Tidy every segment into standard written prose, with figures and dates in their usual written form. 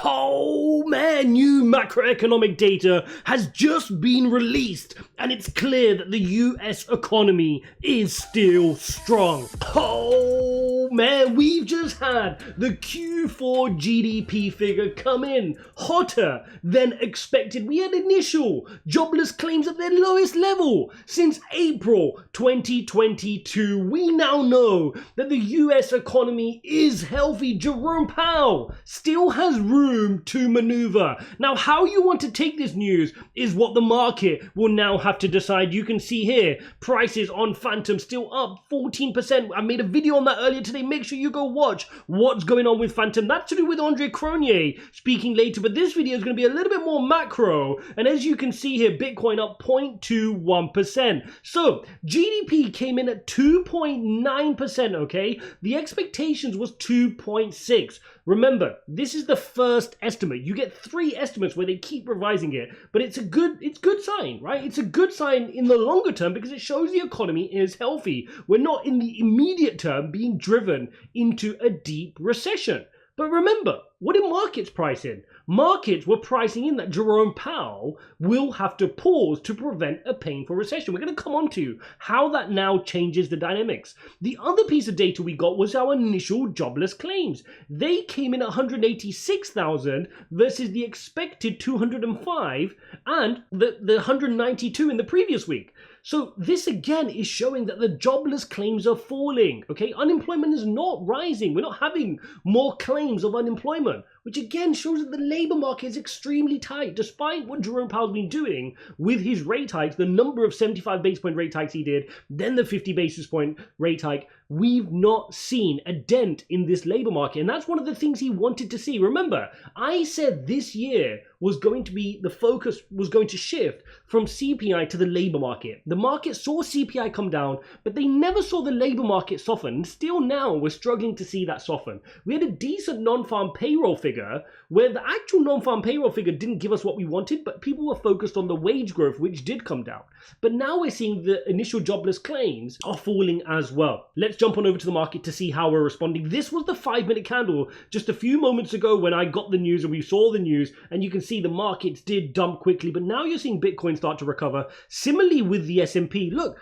Oh man, new macroeconomic data has just been released and it's clear that the US economy is still strong. Oh man, we've just had the Q4 GDP figure come in hotter than expected. We had initial jobless claims at their lowest level since April 2022. We now know that the US economy is healthy. Jerome Powell still has room to maneuver. Now, how you want to take this news is what the market will now have to decide. You can see here, prices on Phantom still up 14%. I made a video on that earlier today. Make sure you go watch what's going on with Phantom. That's to do with Andre Cronje speaking later, but this video is going to be a little bit more macro. And as you can see here, Bitcoin up 0.21%. So GDP came in at 2.9%, okay? The expectations was 2.6. Remember, this is the first estimate. You get 3 estimates where they keep revising it, but it's good sign, right? It's a good sign in the longer term because it shows the economy is healthy. We're not in the immediate term being driven into a deep recession. But remember, what did markets price in? Markets were pricing in that Jerome Powell will have to pause to prevent a painful recession. We're going to come on to how that now changes the dynamics. The other piece of data we got was our initial jobless claims. They came in at 186,000 versus the expected 205 and the 192 in the previous week. So this again is showing that the jobless claims are falling, okay? Unemployment is not rising. We're not having more claims of unemployment, which again shows that the labor market is extremely tight. Despite what Jerome Powell's been doing with his rate hikes, the number of 75 basis point rate hikes he did, then the 50 basis point rate hike, we've not seen a dent in this labor market. And that's one of the things he wanted to see. Remember, I said this year was going to be, the focus was going to shift from CPI to the labor market. The market saw CPI come down, but they never saw the labor market soften. And still now we're struggling to see that soften. We had a decent non-farm payroll figure where the actual non-farm payroll figure didn't give us what we wanted, but people were focused on the wage growth, which did come down. But now we're seeing the initial jobless claims are falling as well. Let's jump on over to the market to see how we're responding. This was the 5-minute candle just a few moments ago when I got the news and we saw the news, and you can see the markets did dump quickly, but now you're seeing Bitcoin start to recover. Similarly with the S&P, look,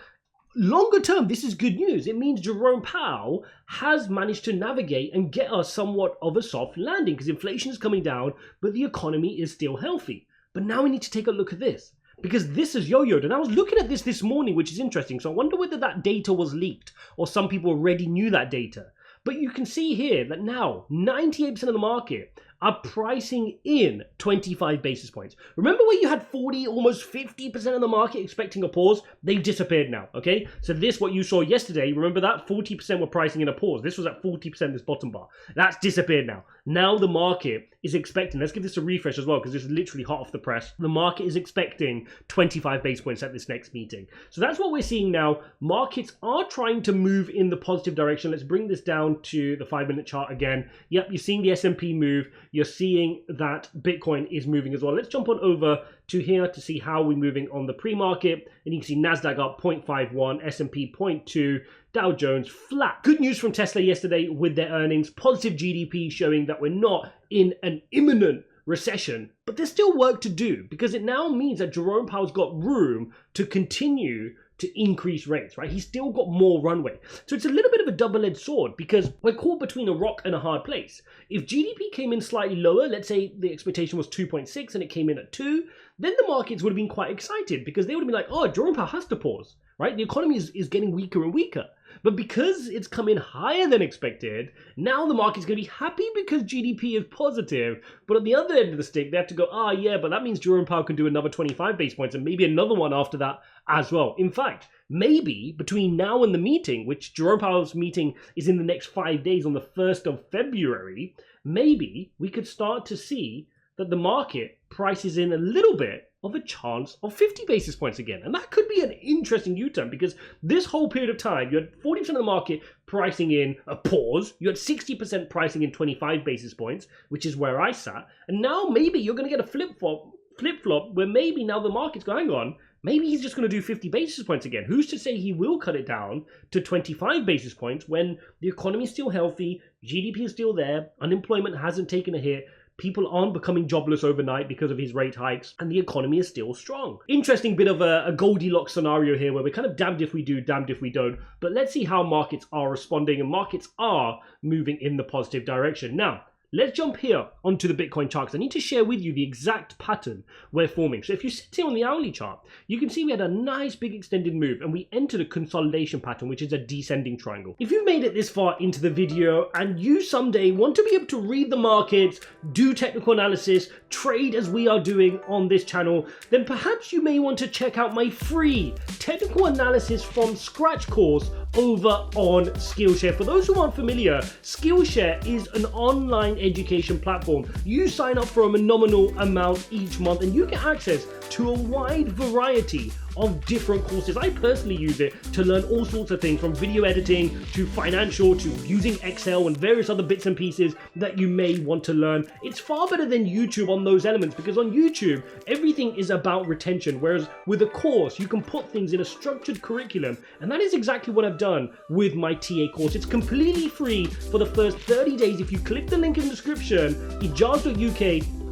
longer term, this is good news. It means Jerome Powell has managed to navigate and get us somewhat of a soft landing because inflation is coming down, but the economy is still healthy. But now we need to take a look at this, because this is yo-yoed. And I was looking at this morning, which is interesting. So I wonder whether that data was leaked or some people already knew that data. But you can see here that now 98% of the market are pricing in 25 basis points. Remember where you had 40, almost 50% of the market expecting a pause? They've disappeared now, okay? So this, what you saw yesterday, remember that? 40% were pricing in a pause. This was at 40%, this bottom bar. That's disappeared now. Now the market is expecting, let's give this a refresh as well, because this is literally hot off the press. The market is expecting 25 basis points at this next meeting. So that's what we're seeing now. Markets are trying to move in the positive direction. Let's bring this down to the 5-minute chart again. Yep, you're seeing the S&P move. You're seeing that Bitcoin is moving as well. Let's jump on over to here to see how we're moving on the pre-market. And you can see NASDAQ up 0.51, S&P 0.2, Dow Jones flat. Good news from Tesla yesterday with their earnings. Positive GDP showing that we're not in an imminent recession, but there's still work to do because it now means that Jerome Powell's got room to continue to increase rates, right? He's still got more runway. So it's a little bit of a double-edged sword because we're caught between a rock and a hard place. If GDP came in slightly lower, let's say the expectation was 2.6 and it came in at 2, then the markets would have been quite excited because they would have been like, oh, Jerome Powell has to pause, right? The economy is getting weaker and weaker. But because it's come in higher than expected, now the market's going to be happy because GDP is positive. But on the other end of the stick, they have to go, yeah, but that means Jerome Powell can do another 25 basis points and maybe another one after that as well. In fact, maybe between now and the meeting, which Jerome Powell's meeting is in the next 5 days on the 1st of February, maybe we could start to see that the market prices in a little bit of a chance of 50 basis points again. And that could be an interesting U-turn because this whole period of time, you had 40% of the market pricing in a pause. You had 60% pricing in 25 basis points, which is where I sat. And now maybe you're going to get a flip-flop where maybe now the market's going, hang on, maybe he's just going to do 50 basis points again. Who's to say he will cut it down to 25 basis points when the economy is still healthy, GDP is still there, unemployment hasn't taken a hit, People aren't becoming jobless overnight because of his rate hikes, and the economy is still strong. Interesting bit of a Goldilocks scenario here where we're kind of damned if we do, damned if we don't. But let's see how markets are responding, and markets are moving in the positive direction. Now, let's jump here onto the Bitcoin chart because I need to share with you the exact pattern we're forming. So if you sit here on the hourly chart, you can see we had a nice big extended move and we entered a consolidation pattern, which is a descending triangle. If you've made it this far into the video and you someday want to be able to read the markets, do technical analysis, trade as we are doing on this channel, then perhaps you may want to check out my free technical analysis from scratch course over on SKILLSHARE. For those who aren't familiar, SKILLSHARE is an online education platform. You sign up for a nominal amount each month and you get access to a wide variety of different courses. I personally use it to learn all sorts of things, from video editing to financial to using Excel and various other bits and pieces that you may want to learn. It's far better than YouTube on those elements, because on YouTube everything is about retention, whereas with a course you can put things in a structured curriculum, and that is exactly what I've done with my TA course. It's completely free for the first 30 days. If you click the link in the description, ijaz.uk/TA,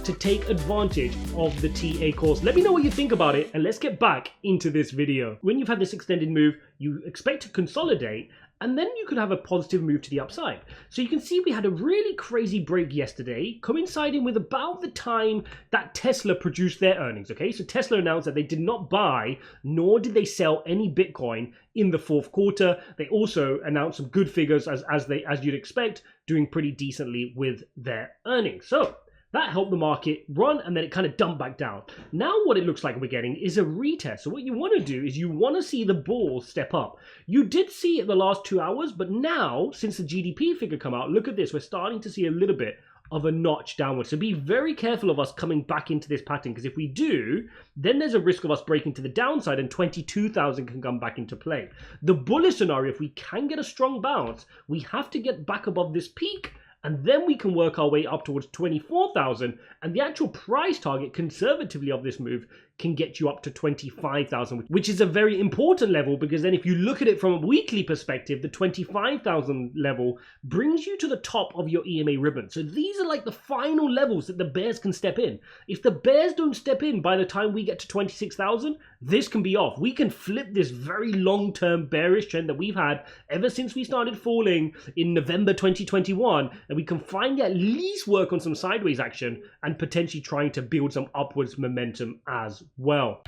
to take advantage of the TA course. Let me know what you think about it, and let's get back into this video. When you've had this extended move, you expect to consolidate, and then you could have a positive move to the upside. So you can see we had a really crazy break yesterday, coinciding with about the time that Tesla produced their earnings. Okay, so Tesla announced that they did not buy nor did they sell any Bitcoin in the fourth quarter. They also announced some good figures as you'd expect, doing pretty decently with their earnings. So that helped the market run, and then it kind of dumped back down. Now what it looks like we're getting is a retest. So what you want to do is you want to see the bulls step up. You did see it the last 2 hours, but now, since the GDP figure come out, look at this. We're starting to see a little bit of a notch downward. So be very careful of us coming back into this pattern, because if we do, then there's a risk of us breaking to the downside and 22,000 can come back into play. The bullish scenario, if we can get a strong bounce, we have to get back above this peak, and then we can work our way up towards 24,000, and the actual price target conservatively of this move can get you up to 25,000, which is a very important level, because then if you look at it from a weekly perspective, the 25,000 level brings you to the top of your EMA ribbon. So these are like the final levels that the bears can step in. If the bears don't step in by the time we get to 26,000, this can be off. We can flip this very long-term bearish trend that we've had ever since we started falling in November 2021, and we can finally at least work on some sideways action and potentially trying to build some upwards momentum as well.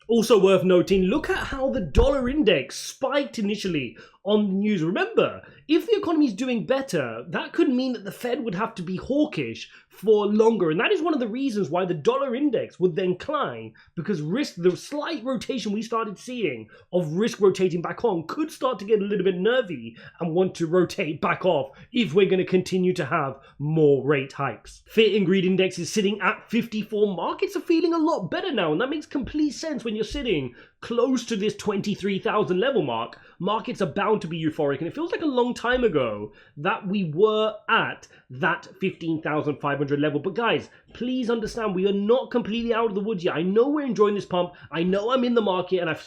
Also worth noting, look at how the dollar index spiked initially on the news. Remember, if the economy is doing better, that could mean that the Fed would have to be hawkish for longer. And that is one of the reasons why the dollar index would then climb, because risk, the slight rotation we started seeing of risk rotating back on, could start to get a little bit nervy and want to rotate back off if we're going to continue to have more rate hikes. Fear and greed index is sitting at 54. Markets are feeling a lot better now, and that makes complete sense when you're sitting close to this 23,000 level mark. Markets are bound to be euphoric, and it feels like a long time ago that we were at that 15,500 level. But guys, please understand, we are not completely out of the woods yet. I know we're enjoying this pump. I know I'm in the market, and I've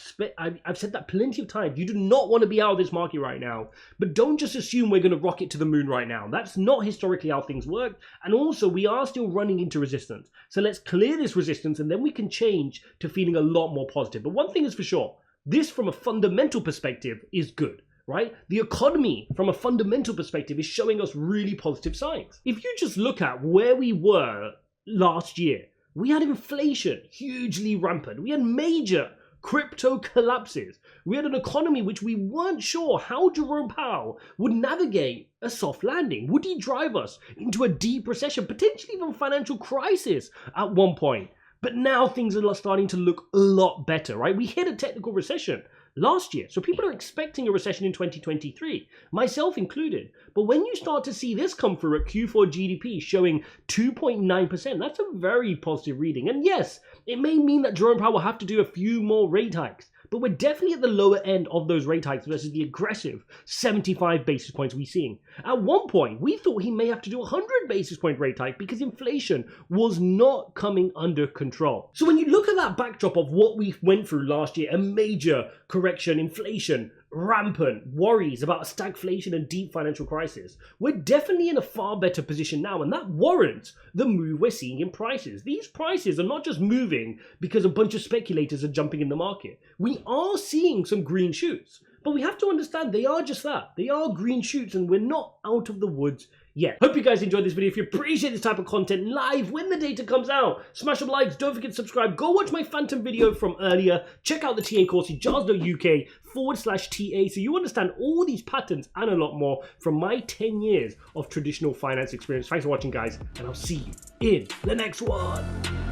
said that plenty of times. You do not want to be out of this market right now, but don't just assume we're going to rocket to the moon right now. That's not historically how things work. And also, we are still running into resistance. So let's clear this resistance, and then we can change to feeling a lot more positive. But one thing is for sure, this from a fundamental perspective is good, right? The economy from a fundamental perspective is showing us really positive signs. If you just look at where we were last year, we had inflation hugely rampant. We had major crypto collapses. We had an economy which we weren't sure how Jerome Powell would navigate a soft landing. Would he drive us into a deep recession, potentially even financial crisis at one point? But now things are starting to look a lot better, right? We hit a technical recession last year, so people are expecting a recession in 2023, myself included. But when you start to see this come through at Q4 GDP showing 2.9%, that's a very positive reading. And yes, it may mean that Jerome Powell will have to do a few more rate hikes, but we're definitely at the lower end of those rate hikes versus the aggressive 75 basis points we're seeing. At one point, we thought he may have to do a 100 basis point rate hike because inflation was not coming under control. So when you look at that backdrop of what we went through last year, a major correction, inflation, rampant worries about a stagflation and deep financial crisis, we're definitely in a far better position now, and that warrants the move we're seeing in prices. These prices are not just moving because a bunch of speculators are jumping in the market. We are seeing some green shoots, but we have to understand they are just that. They are green shoots, and we're not out of the woods yet. Hope you guys enjoyed this video. If you appreciate this type of content live when the data comes out, smash some likes, don't forget to subscribe, go watch my phantom video from earlier, check out the TA course, ijaz.uk/TA, so you understand all these patterns and a lot more from my 10 years of traditional finance experience. Thanks for watching, guys, and I'll see you in the next one.